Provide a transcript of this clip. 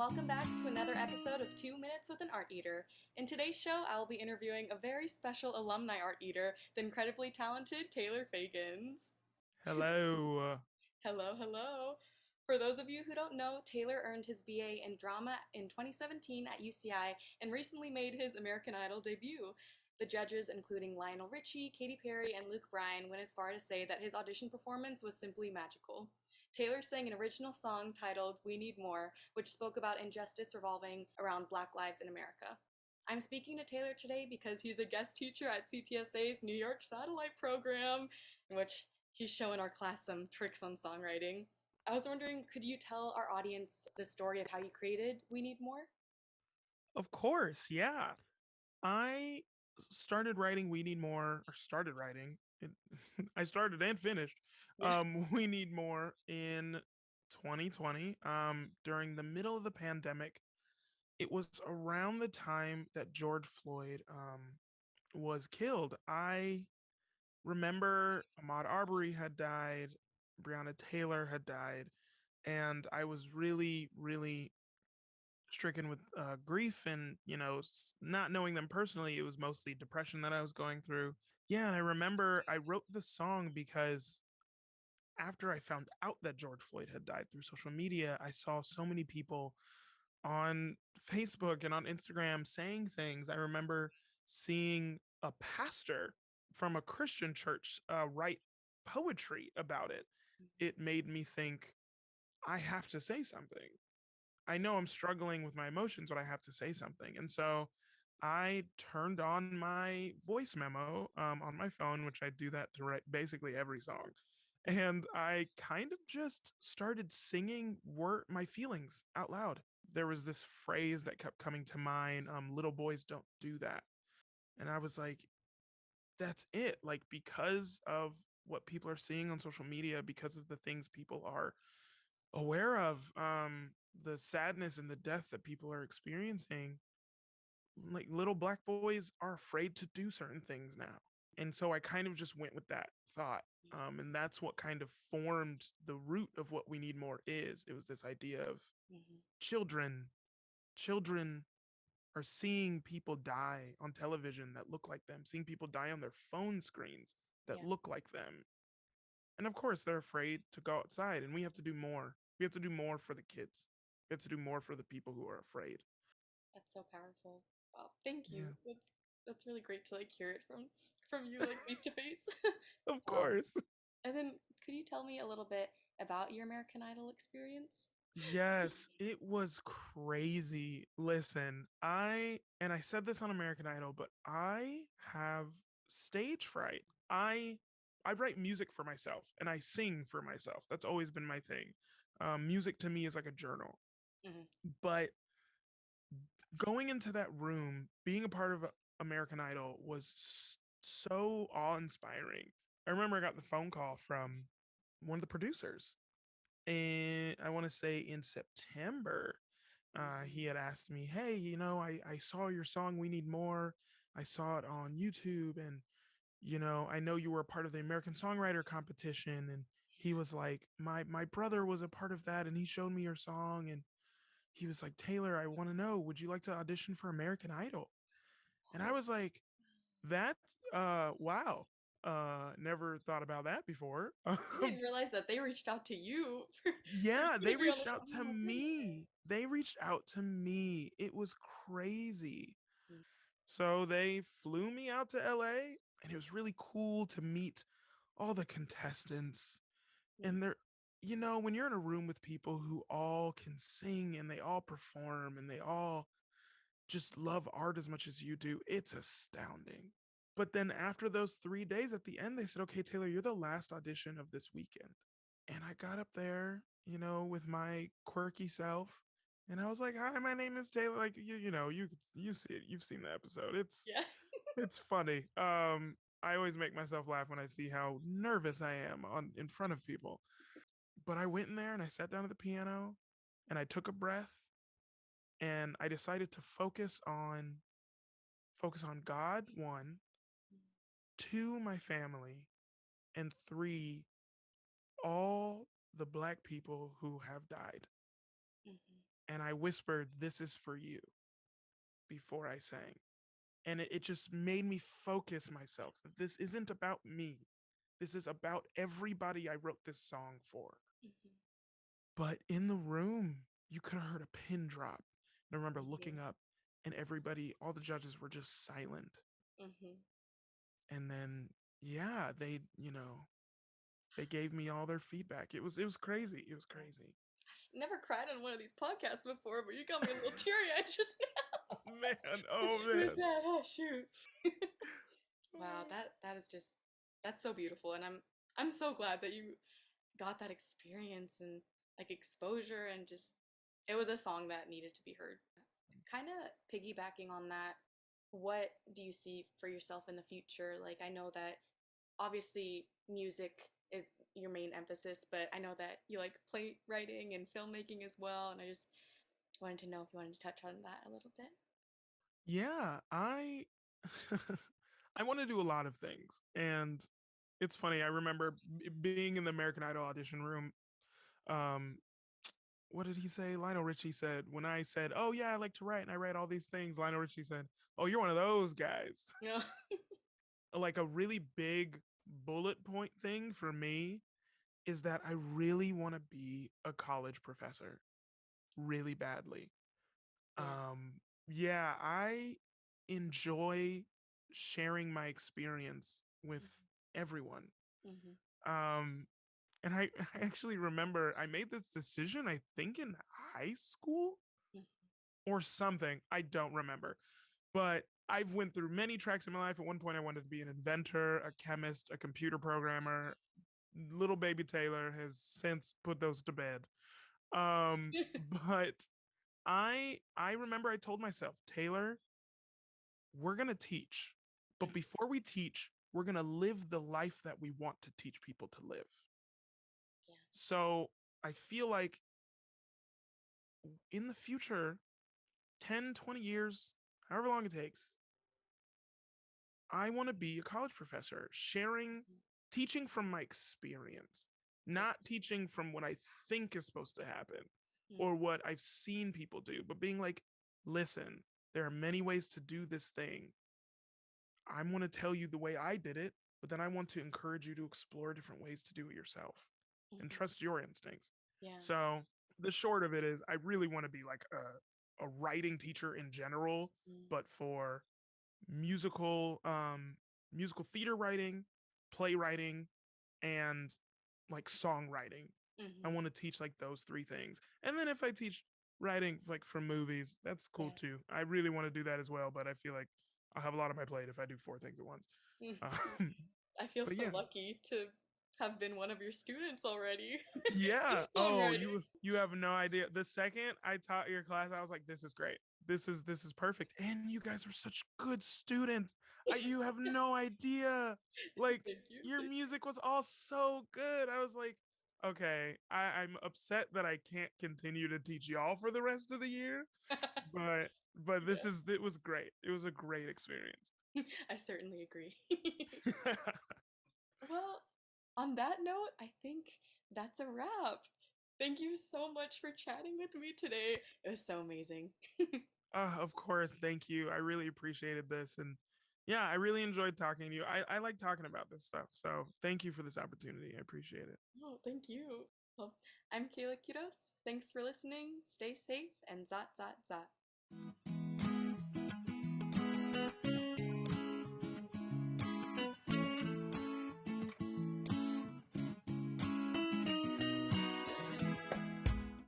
welcome back to another episode of 2 Minutes with an ARTeater. In today's show, I will be interviewing a very special alumni ARTeater, the incredibly talented Taylor Fagins. Hello. Hello, hello. For those of you who don't know, Taylor earned his BA in drama in 2017 at UCI and recently made his American Idol debut. The judges, including Lionel Richey, Katy Perry, and Luke Bryan, went as far to say that his audition performance was simply magical. Taylor sang an original song titled We Need More, which spoke about injustice revolving around Black lives in America. I'm speaking to Taylor today because he's a guest teacher at CTSA's New York Satellite program, in which he's showing our class some tricks on songwriting. I was wondering, could you tell our audience the story of how you created We Need More? Of course, yeah. I started writing We Need More, or started writing. It, I started and finished Yeah. We Need More in 2020, during the middle of the pandemic. It was around the time that George Floyd was killed. I remember Ahmaud Arbery had died, Breonna Taylor had died, and I was really, really stricken with grief and not knowing them personally. It was mostly depression that I was going through. Yeah, and I remember I wrote this song because after I found out that George Floyd had died through social media, I saw so many people on Facebook and on Instagram saying things. I remember seeing a pastor from a Christian church write poetry about it. It made me think, I have to say something. I know I'm struggling with my emotions, but I have to say something. And so I turned on my voice memo on my phone, which I do that to write basically every song. And I kind of just started singing my feelings out loud. There was this phrase that kept coming to mind, little boys don't do that. And I was like, that's it. Like, because of what people are seeing on social media, because of the things people are aware of, the sadness and the death that people are experiencing, like little black boys are afraid to do certain things now. And so I kind of just went with that thought. And that's what kind of formed the root of what We Need More is. It was this idea of Mm-hmm. children are seeing people die on television that look like them, seeing people die on their phone screens that Yeah, look like them. And of course, they're afraid to go outside, and we have to do more. We have to do more for the kids. We have to do more for the people who are afraid. that's so powerful. Wow, thank you. Yeah, That's really great to hear it from you face to face. of Um, course. and then could you tell me a little bit about your American Idol experience? Yes, it was crazy. Listen, I said this on American Idol, but I have stage fright. I write music for myself and I sing for myself. That's always been my thing. Music to me is like a journal. Mm-hmm. But going into that room, being a part of American Idol was so awe-inspiring. I remember I got the phone call from one of the producers, and I want to say in September, he had asked me, "Hey, I saw your song We Need More. I saw it on YouTube, and I know you were a part of the American Songwriter competition." And he was like, "My brother was a part of that, and he showed me your song, and he was like, Taylor, I want to know, would you like to audition for American Idol?" And I Oh, was like, "That's wow. Never thought about that before." I didn't realize that they reached out to you for Yeah, you they to be on the reached out song. to Oh my goodness. me. They reached out to me. It was crazy. Mm. So they flew me out to LA, and it was really cool to meet all the contestants. Mm. And when you're in a room with people who all can sing and they all perform and they all just love art as much as you do, it's astounding. But then after those 3 days at the end, they said, "Okay, Taylor, you're the last audition of this weekend." And I got up there, with my quirky self, and I was like, "Hi, my name is Taylor." Like, you see it, you've seen the episode. It's Yeah. it's funny. I always make myself laugh when I see how nervous I am on in front of people. But I went in there and I sat down at the piano and I took a breath and I decided to focus on God, one, two, my family, and three, all the black people who have died. Mm-hmm. and I whispered, "This is for you," before I sang. And it just made me focus myself that this isn't about me. This is about everybody I wrote this song for. Mhm. But in the room, you could have heard a pin drop. And I remember Mhm. looking up, and everybody, all the judges were just silent. Mhm. And then, yeah, they gave me all their feedback. It was crazy. It was crazy. Never cried on one of these podcasts before, but you got me a little teary eyed just Oh man, oh now with man. that. Oh shoot! Wow, that is just that's so beautiful, and I'm so glad that you got that experience and like exposure, and just it was a song that needed to be heard. Kind of piggybacking on that, what do you see for yourself in the future? Like, I know that obviously music is your main emphasis, but I know that you like playwriting and filmmaking as well, and I just wanted to know if you wanted to touch on that a little bit. Yeah, I I want to do a lot of things. And it's funny, I remember being in the American Idol audition room. Um what did he say? Lionel Richie said, when I said, "Oh yeah, I like to write and I write all these things," Lionel Richie said, "Oh, you're one of those guys." Yeah. Like a really big bullet point thing for me is that I really want to be a college professor really badly. Yeah. Um, yeah, I enjoy sharing my experience with everyone. Mm-hmm. Um, and I actually remember I made this decision, I think in high school Mm-hmm. or something. I don't remember. But I've went through many tracks in my life. At one point I wanted to be an inventor, a chemist, a computer programmer. Little baby Taylor has since put those to bed. But I remember I told myself, Taylor, we're going to teach. But before we teach, we're going to live the life that we want to teach people to live. Yeah. So I feel like in the future, 10, 20 years, however long it takes, I want to be a college professor, sharing, teaching from my experience, Yeah. not teaching from what I think is supposed to happen Mm. or what I've seen people do, but being like, listen, there are many ways to do this thing. I want to tell you the way I did it, but then I want to encourage you to explore different ways to do it yourself and Mm-hmm. trust your instincts. Yeah. So the short of it is, I really want to be like a writing teacher in general, Mm. but for musical musical theater writing, playwriting, and like songwriting. I Mm-hmm. want to teach like those three things. And then if I teach writing like for movies, that's cool Yeah. too. I really want to do that as well, but I feel like I'll have a lot on my plate if I do four things at once. Mm. Um, I feel but so yeah, lucky to have been one of your students already yeah. in Oh, songwriting. you have no idea. The second I taught your class, I was like, this is great. This is perfect. And you guys were such good students. You have no idea. Like Thank you. your music was all so good. I was like, okay, I'm upset that I can't continue to teach y'all for the rest of the year. But Yeah. it was great. It was a great experience. I certainly agree. Well, on that note, I think that's a wrap. Thank you so much for chatting with me today. It was so amazing. Of course, thank you. I really appreciated this. And yeah, I really enjoyed talking to you. I like talking about this stuff. So thank you for this opportunity. I appreciate it. Oh, thank you. Well, I'm Kayla Kiros. Thanks for listening. Stay safe and zot zot zot.